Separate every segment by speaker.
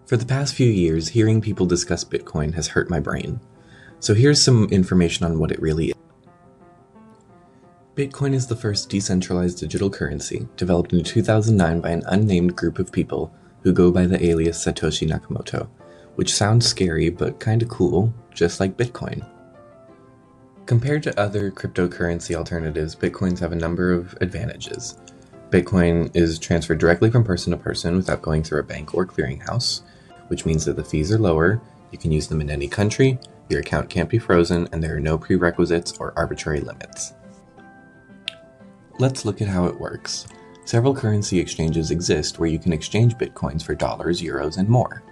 Speaker 1: For the past few years, hearing people discuss Bitcoin has hurt my brain. So here's some information on what it really is. Bitcoin is the first decentralized digital currency developed in 2009 by an unnamed group of people who go by the alias Satoshi Nakamoto, which sounds scary but kinda cool, just like Bitcoin. Compared to other cryptocurrency alternatives, Bitcoins have a number of advantages. Bitcoin is transferred directly from person to person without going through a bank or clearinghouse, which means that the fees are lower, you can use them in any country, your account can't be frozen, and there are no prerequisites or arbitrary limits. Let's look at how it works. Several currency exchanges exist where you can exchange Bitcoins for dollars, euros, and more.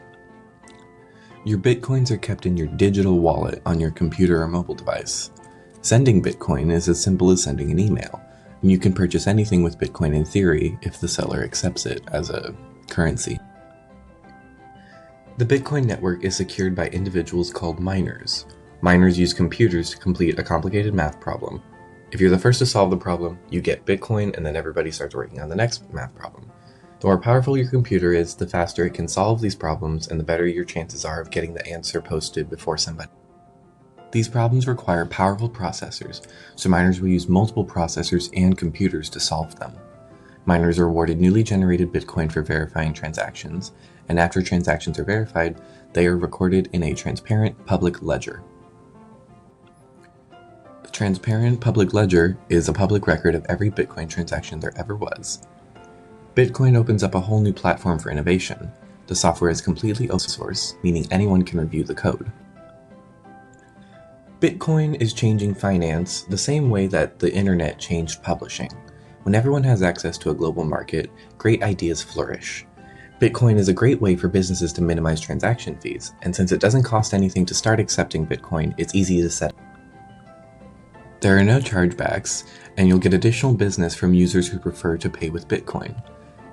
Speaker 1: Your Bitcoins are kept in your digital wallet on your computer or mobile device. Sending Bitcoin is as simple as sending an email, and you can purchase anything with Bitcoin in theory if the seller accepts it as a currency. The Bitcoin network is secured by individuals called miners. Miners use computers to complete a complicated math problem. If you're the first to solve the problem, you get Bitcoin, and then everybody starts working on the next math problem. The more powerful your computer is, the faster it can solve these problems, and the better your chances are of getting the answer posted before somebody. These problems require powerful processors, so miners will use multiple processors and computers to solve them. Miners are awarded newly generated Bitcoin for verifying transactions, and after transactions are verified, they are recorded in a transparent public ledger. The transparent public ledger is a public record of every Bitcoin transaction there ever was. Bitcoin opens up a whole new platform for innovation. The software is completely open source, meaning anyone can review the code. Bitcoin is changing finance the same way that the internet changed publishing. When everyone has access to a global market, great ideas flourish. Bitcoin is a great way for businesses to minimize transaction fees, and since it doesn't cost anything to start accepting Bitcoin, it's easy to set up. There are no chargebacks, and you'll get additional business from users who prefer to pay with Bitcoin.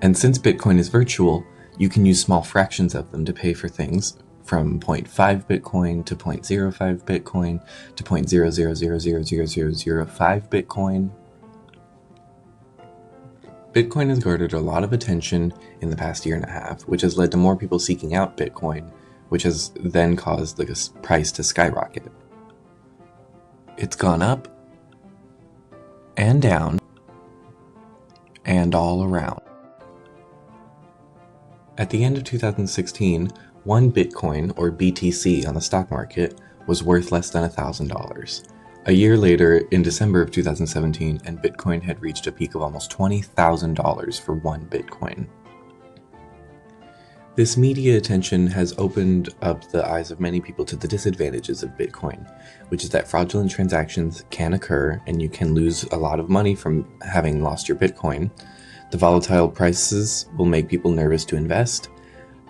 Speaker 1: And since Bitcoin is virtual, you can use small fractions of them to pay for things from 0.5 Bitcoin to 0.05 Bitcoin to 0.00000005 Bitcoin. Bitcoin has garnered a lot of attention in the past year and a half, which has led to more people seeking out Bitcoin, which has then caused the price to skyrocket. It's gone up and down and all around. At the end of 2016, one Bitcoin, or BTC, on the stock market was worth less than $1,000. A year later, in December of 2017, and Bitcoin had reached a peak of almost $20,000 for one Bitcoin. This media attention has opened up the eyes of many people to the disadvantages of Bitcoin, which is that fraudulent transactions can occur and you can lose a lot of money from having lost your Bitcoin. The volatile prices will make people nervous to invest,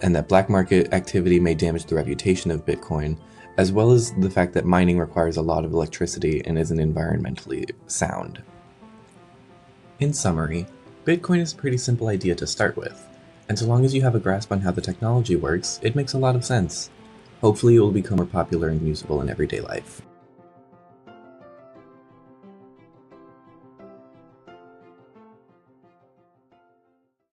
Speaker 1: and that black market activity may damage the reputation of Bitcoin, as well as the fact that mining requires a lot of electricity and isn't environmentally sound. In summary, Bitcoin is a pretty simple idea to start with, and so long as you have a grasp on how the technology works, it makes a lot of sense. Hopefully it will become more popular and usable in everyday life.